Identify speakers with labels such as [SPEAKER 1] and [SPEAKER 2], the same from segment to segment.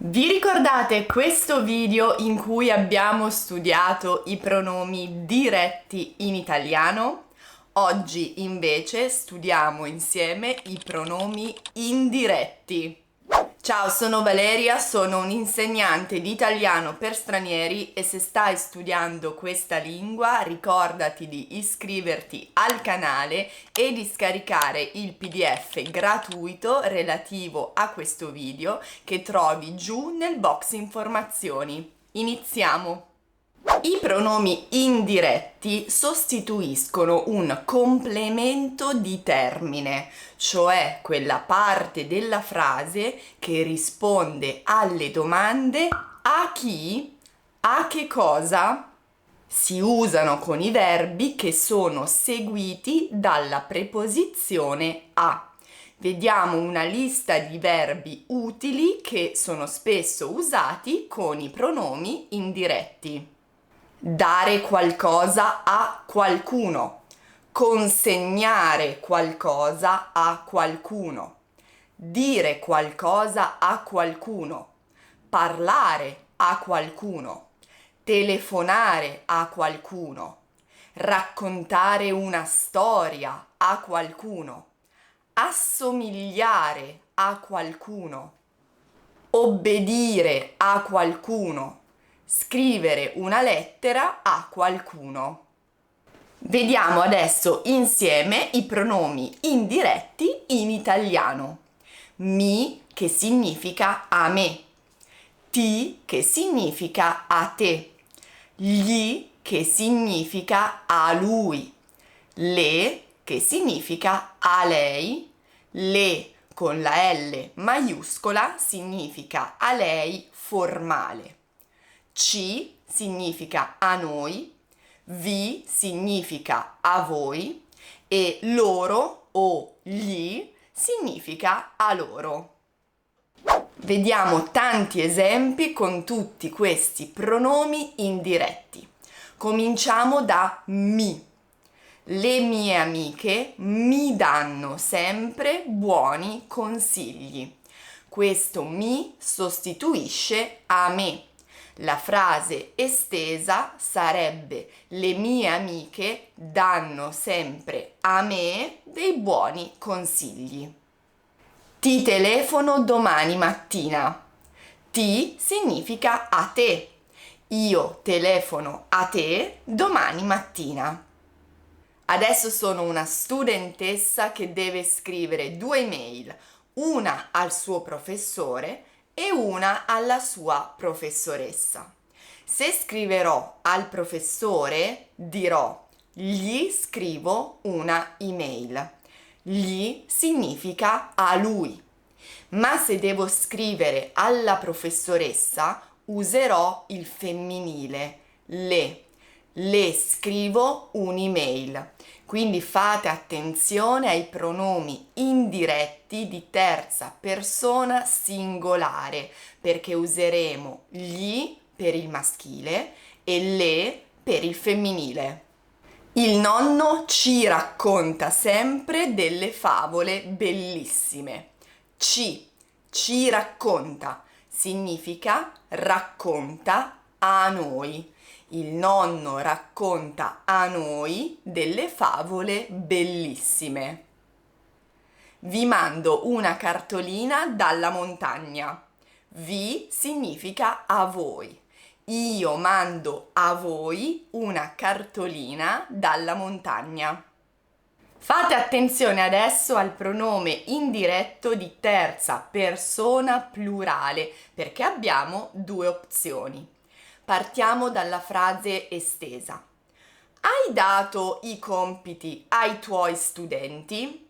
[SPEAKER 1] Vi ricordate questo video in cui abbiamo studiato i pronomi diretti in italiano? Oggi invece studiamo insieme i pronomi indiretti. Ciao, sono Valeria, sono un'insegnante di italiano per stranieri e se stai studiando questa lingua ricordati di iscriverti al canale e di scaricare il PDF gratuito relativo a questo video che trovi giù nel box informazioni. Iniziamo! I pronomi indiretti sostituiscono un complemento di termine, cioè quella parte della frase che risponde alle domande a chi, a che cosa. Si usano con i verbi che sono seguiti dalla preposizione a. Vediamo una lista di verbi utili che sono spesso usati con i pronomi indiretti. Dare qualcosa a qualcuno, consegnare qualcosa a qualcuno, dire qualcosa a qualcuno, parlare a qualcuno, telefonare a qualcuno, raccontare una storia a qualcuno, assomigliare a qualcuno, obbedire a qualcuno, scrivere una lettera a qualcuno. Vediamo adesso insieme i pronomi indiretti in italiano. Mi, che significa a me. Ti, che significa a te. Gli, che significa a lui. Le, che significa a lei. Le, con la L maiuscola, significa a lei formale. Ci significa a noi, vi significa a voi e loro o gli significa a loro. Vediamo tanti esempi con tutti questi pronomi indiretti. Cominciamo da mi. Le mie amiche mi danno sempre buoni consigli. Questo mi sostituisce a me. La frase estesa sarebbe: le mie amiche danno sempre a me dei buoni consigli. Ti telefono domani mattina. Ti significa a te. Io telefono a te domani mattina. Adesso sono una studentessa che deve scrivere 2 email, una al suo professore e una alla sua professoressa. Se scriverò al professore, dirò: gli scrivo una email. Gli significa a lui. Ma se devo scrivere alla professoressa, userò il femminile, le. Le scrivo un'email. Quindi fate attenzione ai pronomi indiretti di terza persona singolare, perché useremo gli per il maschile e le per il femminile. Il nonno ci racconta sempre delle favole bellissime. Ci racconta significa racconta a noi. Il nonno racconta a noi delle favole bellissime. Vi mando una cartolina dalla montagna. Vi significa a voi. Io mando a voi una cartolina dalla montagna. Fate attenzione adesso al pronome indiretto di terza persona plurale, perché abbiamo 2 opzioni. Partiamo dalla frase estesa. Hai dato i compiti ai tuoi studenti?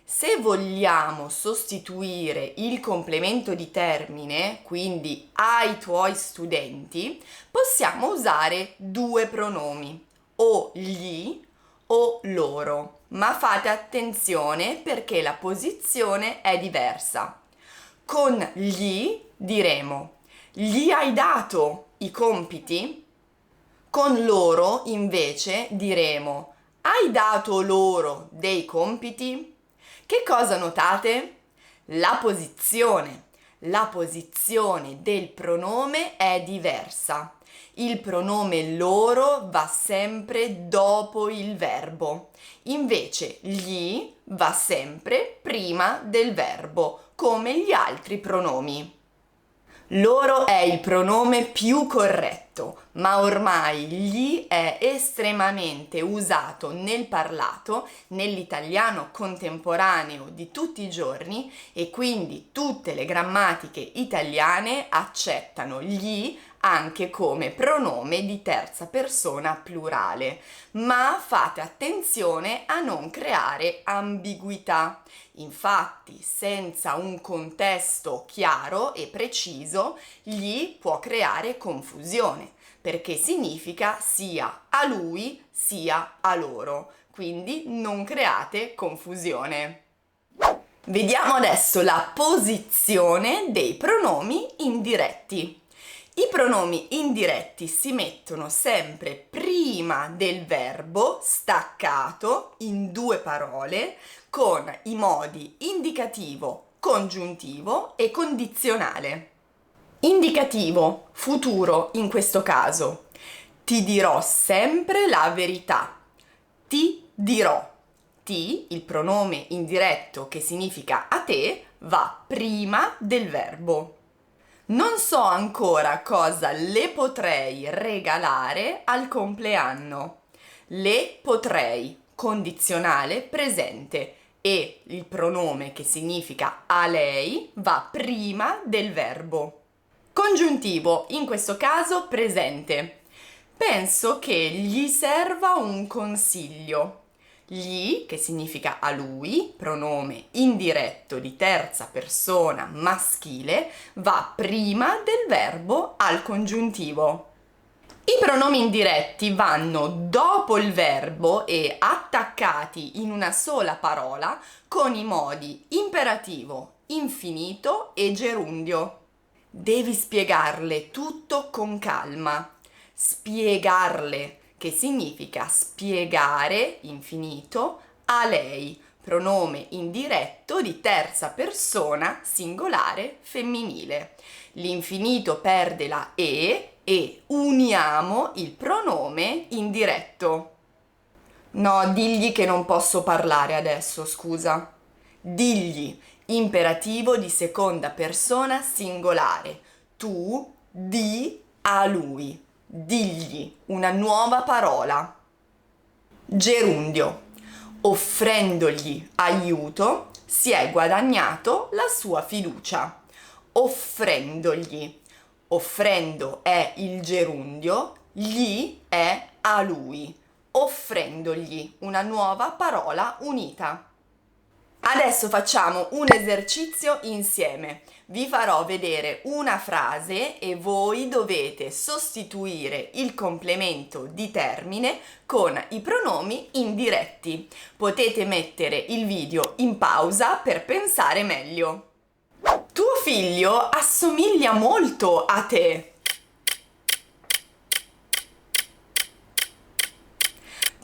[SPEAKER 1] Se vogliamo sostituire il complemento di termine, quindi ai tuoi studenti, possiamo usare 2 pronomi, o gli o loro, ma fate attenzione perché la posizione è diversa. Con gli diremo: gli hai dato i compiti? Con loro invece diremo: hai dato loro dei compiti? Che cosa notate? La posizione. La posizione del pronome è diversa. Il pronome loro va sempre dopo il verbo, invece gli va sempre prima del verbo, come gli altri pronomi. Loro è il pronome più corretto, ma ormai gli è estremamente usato nel parlato, nell'italiano contemporaneo di tutti i giorni e quindi tutte le grammatiche italiane accettano gli anche come pronome di terza persona plurale, ma fate attenzione a non creare ambiguità. Infatti, senza un contesto chiaro e preciso, gli può creare confusione, perché significa sia a lui sia a loro, quindi non create confusione. Vediamo adesso la posizione dei pronomi indiretti. I pronomi indiretti si mettono sempre prima del verbo staccato in due parole con i modi indicativo, congiuntivo e condizionale. Indicativo, futuro in questo caso. Ti dirò sempre la verità. Ti dirò. Ti, il pronome indiretto che significa a te, va prima del verbo. Non so ancora cosa le potrei regalare al compleanno. Le potrei, condizionale presente, e il pronome che significa a lei va prima del verbo. Congiuntivo, in questo caso presente. Penso che gli serva un consiglio. Gli, che significa a lui, pronome indiretto di terza persona maschile, va prima del verbo al congiuntivo. I pronomi indiretti vanno dopo il verbo e attaccati in una sola parola con i modi imperativo, infinito e gerundio. Devi spiegarle tutto con calma. Spiegarle, che significa spiegare, infinito, a lei, pronome indiretto di terza persona singolare femminile. L'infinito perde la e uniamo il pronome indiretto. No, digli che non posso parlare adesso, scusa. Digli, imperativo di seconda persona singolare. Tu di a lui. Digli una nuova parola. Gerundio. Offrendogli aiuto si è guadagnato la sua fiducia. Offrendogli. Offrendo è il gerundio, gli è a lui. Offrendogli una nuova parola unita. Adesso facciamo un esercizio insieme. Vi farò vedere una frase e voi dovete sostituire il complemento di termine con i pronomi indiretti. Potete mettere il video in pausa per pensare meglio. Tuo figlio assomiglia molto a te.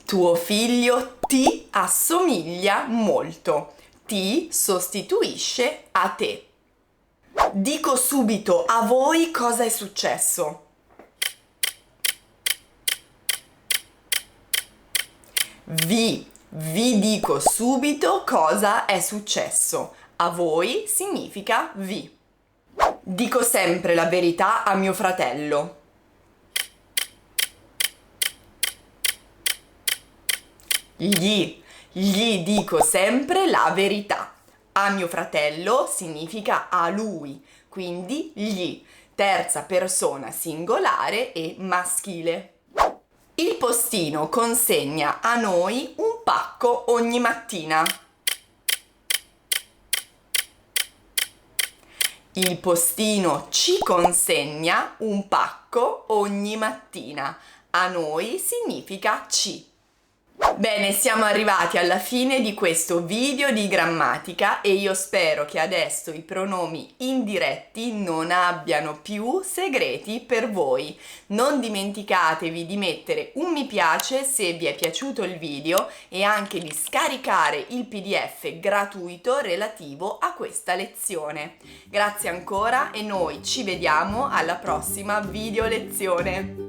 [SPEAKER 1] Tuo figlio ti assomiglia molto. Ti sostituisce a te. Dico subito a voi cosa è successo. Vi dico subito cosa è successo. A voi significa vi. Dico sempre la verità a mio fratello. Gli dico sempre la verità. A mio fratello significa a lui, quindi gli, terza persona singolare e maschile. Il postino consegna a noi un pacco ogni mattina. Il postino ci consegna un pacco ogni mattina. A noi significa ci. Bene, siamo arrivati alla fine di questo video di grammatica e io spero che adesso i pronomi indiretti non abbiano più segreti per voi. Non dimenticatevi di mettere un mi piace se vi è piaciuto il video e anche di scaricare il PDF gratuito relativo a questa lezione. Grazie ancora e noi ci vediamo alla prossima video lezione.